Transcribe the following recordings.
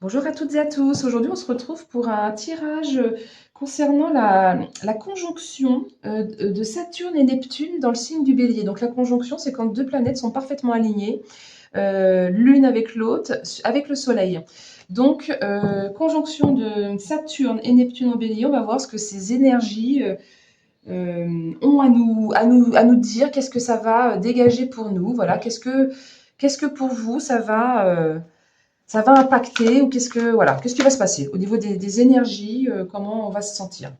Bonjour à toutes et à tous. Aujourd'hui, on se retrouve pour un tirage concernant la conjonction de Saturne et Neptune dans le signe du Bélier. Donc la conjonction, c'est quand deux planètes sont parfaitement alignées, l'une avec l'autre, avec le Soleil. Donc, conjonction de Saturne et Neptune en Bélier, on va voir ce que ces énergies ont à nous dire, qu'est-ce que ça va dégager pour nous. Voilà, qu'est-ce que pour vous ça va impacter ou qu'est-ce qui va se passer au niveau des énergies, comment on va se sentir.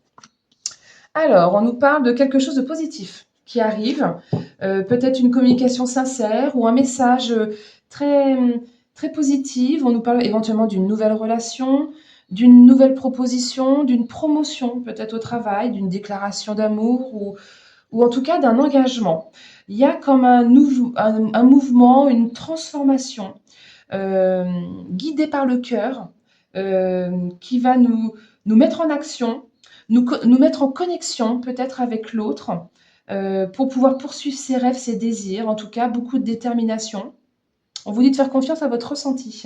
Alors, on nous parle de quelque chose de positif qui arrive, peut-être une communication sincère ou un message très, très positif. On nous parle éventuellement d'une nouvelle relation, d'une nouvelle proposition, d'une promotion peut-être au travail, d'une déclaration d'amour ou en tout cas d'un engagement. Il y a comme un mouvement, une transformation euh, guidé par le cœur, qui va nous mettre en action, nous mettre en connexion peut-être avec l'autre, pour pouvoir poursuivre ses rêves, ses désirs, en tout cas beaucoup de détermination. On vous dit de faire confiance à votre ressenti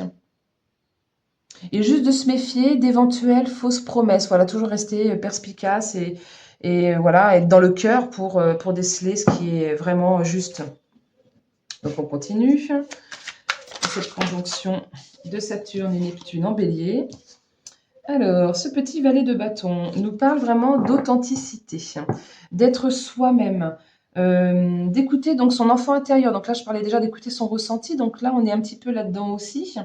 et juste de se méfier d'éventuelles fausses promesses. Voilà, toujours rester perspicace et voilà, être dans le cœur pour déceler ce qui est vraiment juste. Donc on continue. Cette conjonction de Saturne et Neptune en Bélier. Alors, ce petit valet de bâton nous parle vraiment d'authenticité, d'être soi-même, d'écouter donc son enfant intérieur. Donc là, je parlais déjà d'écouter son ressenti. Donc là, on est un petit peu là-dedans aussi,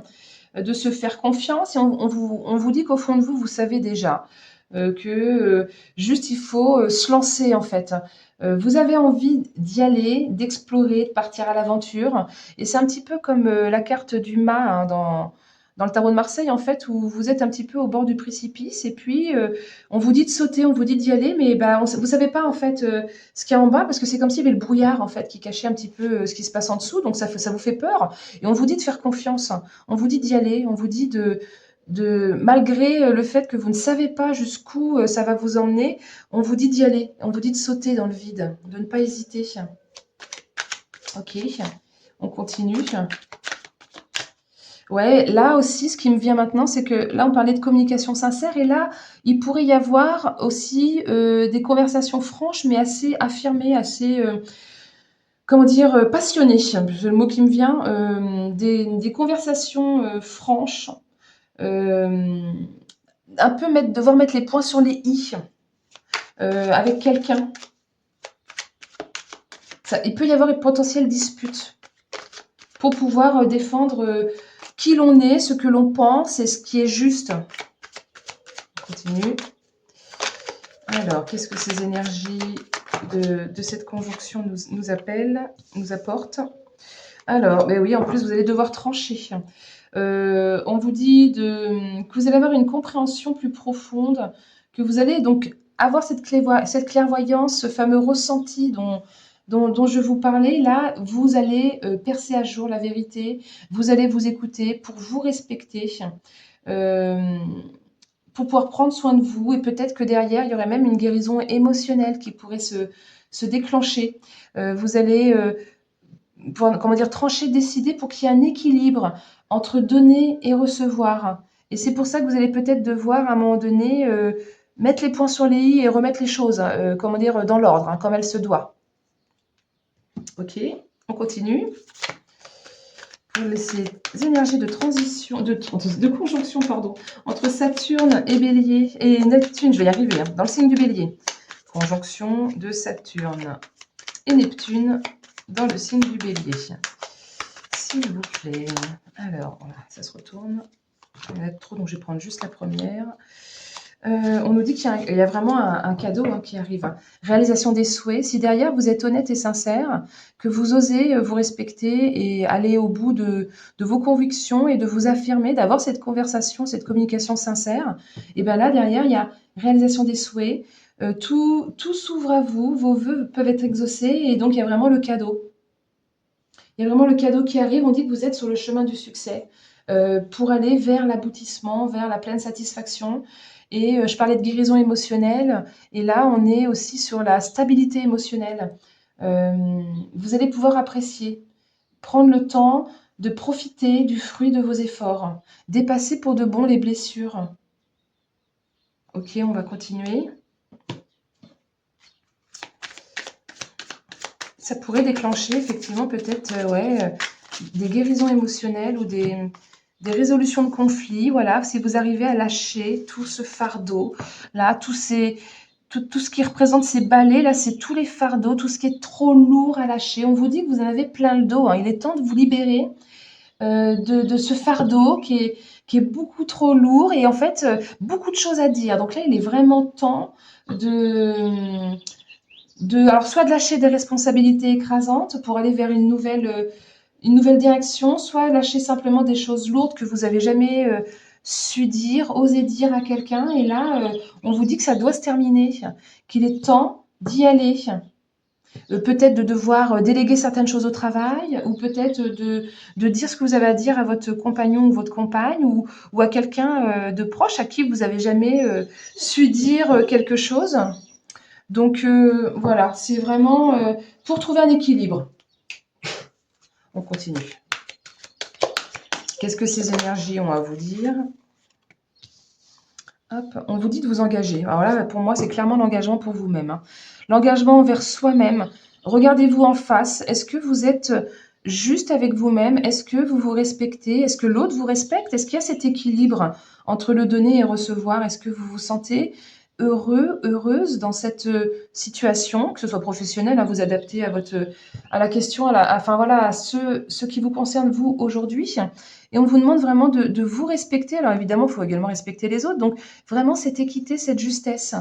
de se faire confiance. Et on vous dit qu'au fond de vous, vous savez déjà que juste il faut se lancer en fait. Vous avez envie d'y aller, d'explorer, de partir à l'aventure. Et c'est un petit peu comme la carte du mât hein, dans le tarot de Marseille, en fait, où vous êtes un petit peu au bord du précipice. Et puis, on vous dit de sauter, on vous dit d'y aller, mais bah, vous savez pas en fait ce qu'il y a en bas, parce que c'est comme s'il y avait le brouillard en fait qui cachait un petit peu ce qui se passe en dessous. Donc ça vous fait peur. Et on vous dit de faire confiance. On vous dit d'y aller. On vous dit malgré le fait que vous ne savez pas jusqu'où ça va vous emmener, on vous dit d'y aller, on vous dit de sauter dans le vide, de ne pas hésiter. Ok, on continue. Ouais, là aussi, ce qui me vient maintenant, c'est que là, on parlait de communication sincère, et là, il pourrait y avoir aussi des conversations franches, mais assez affirmées, assez, comment dire, passionnées. C'est le mot qui me vient. Des conversations franches, euh, un peu devoir mettre les points sur les i avec quelqu'un. Il peut y avoir une potentielle dispute pour pouvoir défendre qui l'on est, ce que l'on pense et ce qui est juste. On continue. Alors, qu'est-ce que ces énergies de cette conjonction nous appellent, nous apportent? Alors, ben oui, en plus, vous allez devoir trancher. On vous dit que vous allez avoir une compréhension plus profonde, que vous allez donc avoir cette clairvoyance, ce fameux ressenti dont je vous parlais. Là, vous allez percer à jour la vérité, vous allez vous écouter pour vous respecter, euh, pour pouvoir prendre soin de vous. Et peut-être que derrière, il y aurait même une guérison émotionnelle qui pourrait se déclencher. Vous allez comment dire, trancher, décider pour qu'il y ait un équilibre entre donner et recevoir. Et c'est pour ça que vous allez peut-être devoir, à un moment donné, mettre les points sur les i et remettre les choses, comment dire, dans l'ordre, comme elle se doit. Ok, on continue. Pour ces énergies de transition, de conjonction, pardon, entre Saturne et Bélier et Neptune, je vais y arriver, hein, dans le signe du Bélier. Conjonction de Saturne et Neptune dans le signe du Bélier. S'il vous plaît. Alors, voilà, ça se retourne. Il y en a trop, donc je vais prendre juste la première. On nous dit qu'il y a vraiment un cadeau qui arrive. Réalisation des souhaits. Si derrière vous êtes honnête et sincère, que vous osez vous respecter et aller au bout de vos convictions et de vous affirmer, d'avoir cette conversation, cette communication sincère, et bien là derrière il y a réalisation des souhaits. Tout s'ouvre à vous, vos vœux peuvent être exaucés et donc il y a vraiment le cadeau. Il y a vraiment le cadeau qui arrive. On dit que vous êtes sur le chemin du succès pour aller vers l'aboutissement, vers la pleine satisfaction. Et je parlais de guérison émotionnelle. Et là, on est aussi sur la stabilité émotionnelle. Vous allez pouvoir apprécier, prendre le temps de profiter du fruit de vos efforts, dépasser pour de bon les blessures. Ok, on va continuer. Ça pourrait déclencher effectivement peut-être des guérisons émotionnelles ou des résolutions de conflits. Voilà, si vous arrivez à lâcher tout ce fardeau, là, tout ce qui représente ces balais, là, c'est tous les fardeaux, tout ce qui est trop lourd à lâcher. On vous dit que vous en avez plein le dos, hein. Il est temps de vous libérer de ce fardeau qui est beaucoup trop lourd et en fait, beaucoup de choses à dire. Donc là, il est vraiment temps de, alors soit de lâcher des responsabilités écrasantes pour aller vers une nouvelle direction, soit lâcher simplement des choses lourdes que vous avez jamais su dire, osé dire à quelqu'un. Et là, on vous dit que ça doit se terminer, qu'il est temps d'y aller. Peut-être de devoir déléguer certaines choses au travail, ou peut-être de dire ce que vous avez à dire à votre compagnon ou votre compagne, ou à quelqu'un de proche à qui vous avez jamais su dire quelque chose. Donc voilà, c'est vraiment pour trouver un équilibre. On continue. Qu'est-ce que ces énergies ont à vous dire? Hop, on vous dit de vous engager. Alors là, pour moi, c'est clairement l'engagement pour vous-même, hein. L'engagement envers soi-même. Regardez-vous en face. Est-ce que vous êtes juste avec vous-même? Est-ce que vous vous respectez? Est-ce que l'autre vous respecte? Est-ce qu'il y a cet équilibre entre le donner et recevoir? Est-ce que vous vous sentez heureux, heureuse dans cette situation, que ce soit professionnelle, hein, vous adaptez à la question, enfin voilà, à ce qui vous concerne vous aujourd'hui. Et on vous demande vraiment de vous respecter. Alors évidemment, il faut également respecter les autres. Donc vraiment cette équité, cette justesse.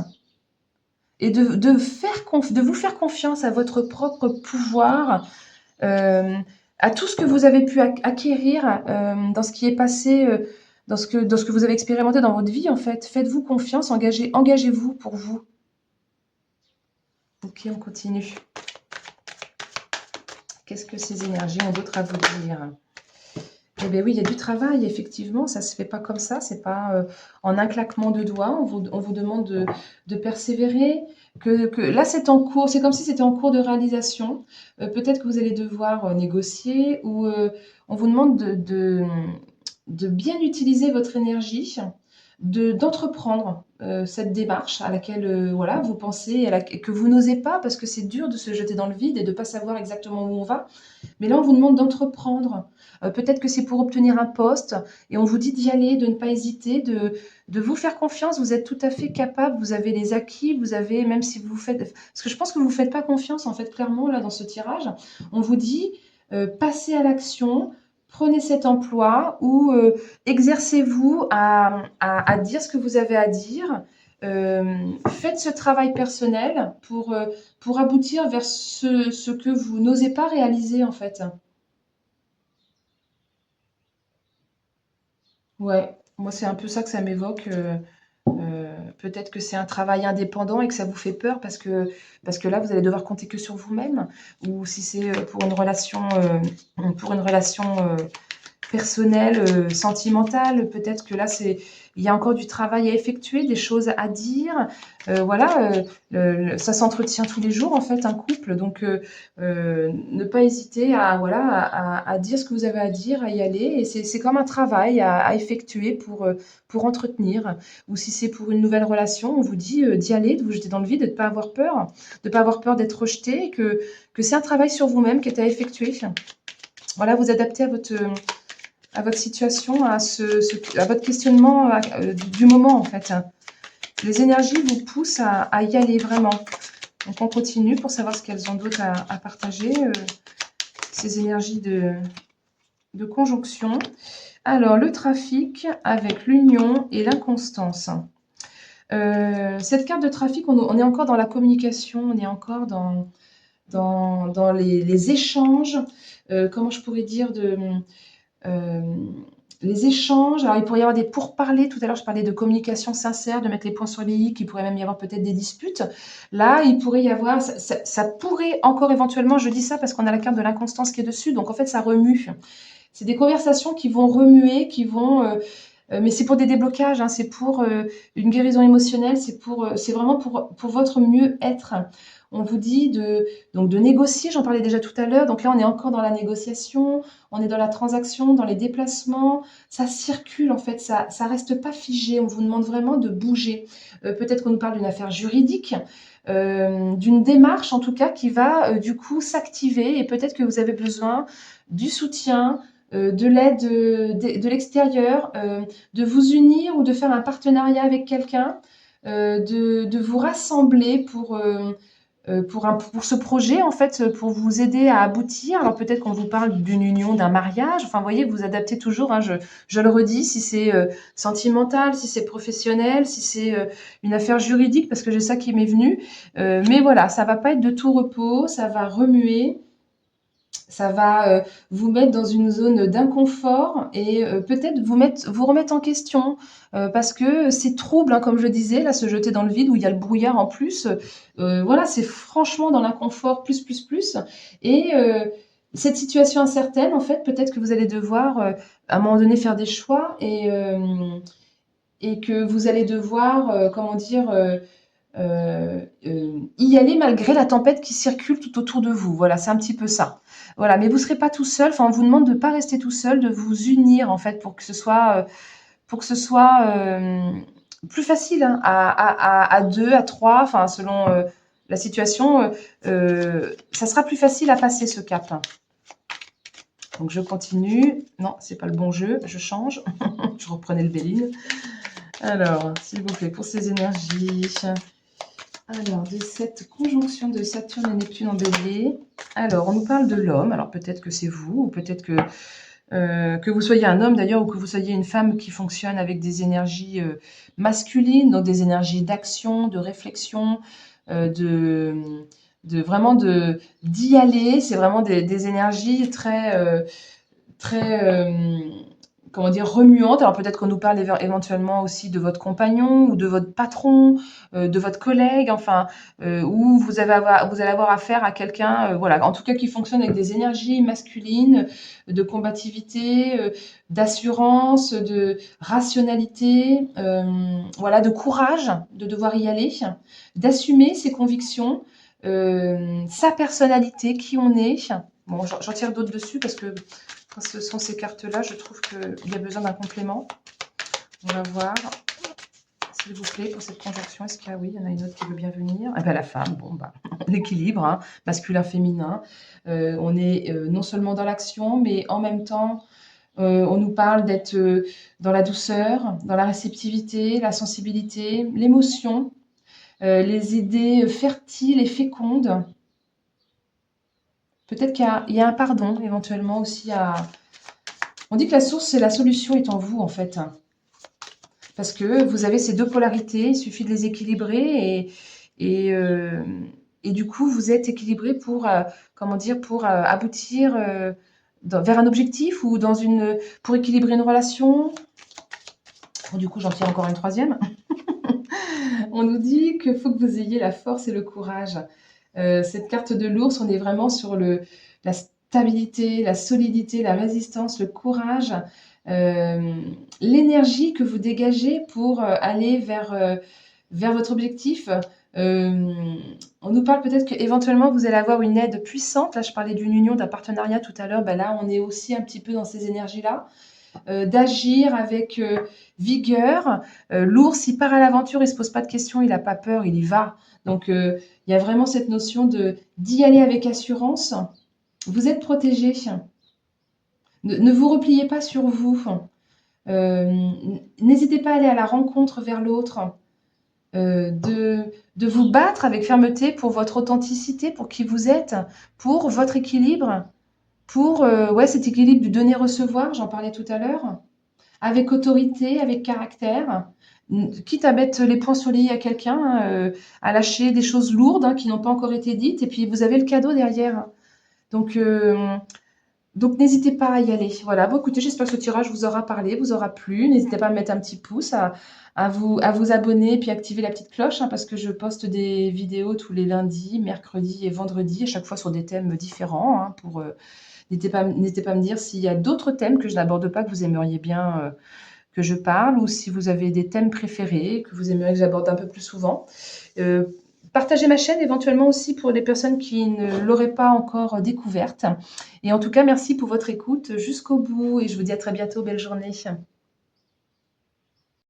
Et de vous faire confiance à votre propre pouvoir, à tout ce que vous avez pu acquérir dans ce qui est passé, dans ce que vous avez expérimenté dans votre vie, en fait. Faites-vous confiance, engagez-vous pour vous. Ok, on continue. Qu'est-ce que ces énergies ont d'autre à vous dire? Eh bien oui, il y a du travail, effectivement, ça ne se fait pas comme ça, c'est pas en un claquement de doigts, on vous demande de persévérer, là c'est en cours, c'est comme si c'était en cours de réalisation. Peut-être que vous allez devoir négocier ou on vous demande de bien utiliser votre énergie, d'entreprendre cette démarche à laquelle voilà, vous pensez, que vous n'osez pas parce que c'est dur de se jeter dans le vide et de ne pas savoir exactement où on va. Mais là, on vous demande d'entreprendre. Peut-être que c'est pour obtenir un poste et on vous dit d'y aller, de ne pas hésiter, de vous faire confiance. Vous êtes tout à fait capable, vous avez les acquis, vous avez, même si vous faites... Parce que je pense que vous ne faites pas confiance, en fait, clairement, là, dans ce tirage. On vous dit, passez à l'action, prenez cet emploi ou exercez-vous à dire ce que vous avez à dire. Faites ce travail personnel pour aboutir vers ce que vous n'osez pas réaliser, en fait. Ouais, moi c'est un peu ça que ça m'évoque. Peut-être que c'est un travail indépendant et que ça vous fait peur parce que là vous allez devoir compter que sur vous-même. Ou si c'est pour une relation personnelle, sentimentale, peut-être que là il y a encore du travail à effectuer, des choses à dire. Voilà, ça s'entretient tous les jours en fait un couple, donc ne pas hésiter à voilà à dire ce que vous avez à dire, à y aller. Et c'est comme un travail à effectuer pour entretenir. Ou si c'est pour une nouvelle relation, on vous dit d'y aller, de vous jeter dans le vide, et de ne pas avoir peur, de pas avoir peur d'être rejeté, et que c'est un travail sur vous-même qui est à effectuer. Voilà, vous adaptez à votre situation, à votre questionnement du moment en fait. Les énergies vous poussent à y aller vraiment. Donc on continue pour savoir ce qu'elles ont d'autre à partager, ces énergies de conjonction. Alors le trafic avec l'union et l'inconstance. Cette carte de trafic, on est encore dans la communication, on est encore dans les échanges, comment je pourrais dire, euh, les échanges. Alors, il pourrait y avoir des pourparlers. Tout à l'heure, je parlais de communication sincère, de mettre les points sur les i, qu'il pourrait même y avoir peut-être des disputes. Là, il pourrait y avoir, ça pourrait encore éventuellement, je dis ça parce qu'on a la carte de l'inconstance qui est dessus, donc en fait, ça remue. C'est des conversations qui vont remuer, qui vont Mais c'est pour des déblocages, hein, c'est pour une guérison émotionnelle, c'est vraiment pour votre mieux-être. On vous dit donc de négocier, j'en parlais déjà tout à l'heure. Donc là, on est encore dans la négociation, on est dans la transaction, dans les déplacements. Ça circule en fait, ça reste pas figé. On vous demande vraiment de bouger. Peut-être qu'on nous parle d'une affaire juridique, d'une démarche en tout cas qui va du coup s'activer et peut-être que vous avez besoin du soutien, de l'aide de l'extérieur, de vous unir ou de faire un partenariat avec quelqu'un, de vous rassembler pour ce projet, en fait, pour vous aider à aboutir. Alors peut-être qu'on vous parle d'une union, d'un mariage. Enfin, vous voyez, vous adaptez toujours, hein, je le redis, si c'est sentimental, si c'est professionnel, si c'est une affaire juridique, parce que j'ai ça qui m'est venu. Mais voilà, ça va pas être de tout repos, ça va remuer. Ça va vous mettre dans une zone d'inconfort et peut-être vous remettre en question parce que c'est trouble, hein, comme je disais, là, se jeter dans le vide où il y a le brouillard en plus. Voilà, c'est franchement dans l'inconfort plus. Et cette situation incertaine, en fait, peut-être que vous allez devoir à un moment donné faire des choix et que vous allez devoir, comment dire, y aller malgré la tempête qui circule tout autour de vous. Voilà, c'est un petit peu ça. Voilà, mais vous serez pas tout seul. Enfin, on vous demande de pas rester tout seul, de vous unir en fait pour que ce soit plus facile, hein, à deux, à trois, enfin selon la situation. Ça sera plus facile à passer ce cap. Donc je continue. Non, c'est pas le bon jeu. Je change. Je reprenais le Béline. Alors, s'il vous plaît, pour ces énergies. Alors, de cette conjonction de Saturne et Neptune en Bélier, alors on nous parle de l'homme, alors peut-être que c'est vous, ou peut-être que vous soyez un homme d'ailleurs, ou que vous soyez une femme qui fonctionne avec des énergies masculines, donc des énergies d'action, de réflexion, vraiment d'y aller, c'est vraiment des énergies très comment dire, remuante. Alors peut-être qu'on nous parle éventuellement aussi de votre compagnon ou de votre patron, de votre collègue, enfin, où vous allez avoir affaire à quelqu'un, voilà, en tout cas qui fonctionne avec des énergies masculines, de combativité, d'assurance, de rationalité, voilà, de courage de devoir y aller, d'assumer ses convictions, sa personnalité, qui on est. Bon, j'en tire d'autres dessus parce que quand ce sont ces cartes-là, je trouve qu'il y a besoin d'un complément. On va voir, s'il vous plaît, pour cette conjonction. Est-ce qu'il y a, oui, il y en a une autre qui veut bien venir. Eh ben, la femme, bon, bah, l'équilibre, hein, masculin-féminin. On est non seulement dans l'action, mais en même temps, on nous parle d'être dans la douceur, dans la réceptivité, la sensibilité, l'émotion, les idées fertiles et fécondes. Peut-être qu'il y a un pardon éventuellement aussi à. On dit que la source, c'est la solution est en vous, en fait. Parce que vous avez ces deux polarités, il suffit de les équilibrer et, euh, et du coup, vous êtes équilibré comment dire, pour aboutir vers un objectif ou pour équilibrer une relation. Bon, du coup, j'en tire encore une troisième. On nous dit qu'il faut que vous ayez la force et le courage. Cette carte de l'ours, on est vraiment sur la stabilité, la solidité, la résistance, le courage, l'énergie que vous dégagez pour aller vers votre objectif. On nous parle peut-être qu'éventuellement vous allez avoir une aide puissante. Là, je parlais d'une union, d'un partenariat tout à l'heure. Ben là, on est aussi un petit peu dans ces énergies-là. D'agir avec vigueur. L'ours, il part à l'aventure, il ne se pose pas de questions, il n'a pas peur, il y va. Donc, il y a vraiment cette notion d'y aller avec assurance. Vous êtes protégé. Ne vous repliez pas sur vous. N'hésitez pas à aller à la rencontre vers l'autre. De vous battre avec fermeté pour votre authenticité, pour qui vous êtes, pour votre équilibre, pour cet équilibre du donner-recevoir, j'en parlais tout à l'heure, avec autorité, avec caractère, quitte à mettre les points sur les i à quelqu'un, à lâcher des choses lourdes qui n'ont pas encore été dites, et puis vous avez le cadeau derrière. Donc, n'hésitez pas à y aller. Voilà, bon, écoutez, j'espère que ce tirage vous aura parlé, vous aura plu. N'hésitez pas à mettre un petit pouce, à vous abonner, puis activer la petite cloche, parce que je poste des vidéos tous les lundis, mercredis et vendredis, à chaque fois sur des thèmes différents. N'hésitez pas à me dire s'il y a d'autres thèmes que je n'aborde pas, que vous aimeriez bien que je parle ou si vous avez des thèmes préférés que vous aimeriez que j'aborde un peu plus souvent. Partagez ma chaîne éventuellement aussi pour les personnes qui ne l'auraient pas encore découverte et en tout cas merci pour votre écoute jusqu'au bout et je vous dis à très bientôt. Belle journée.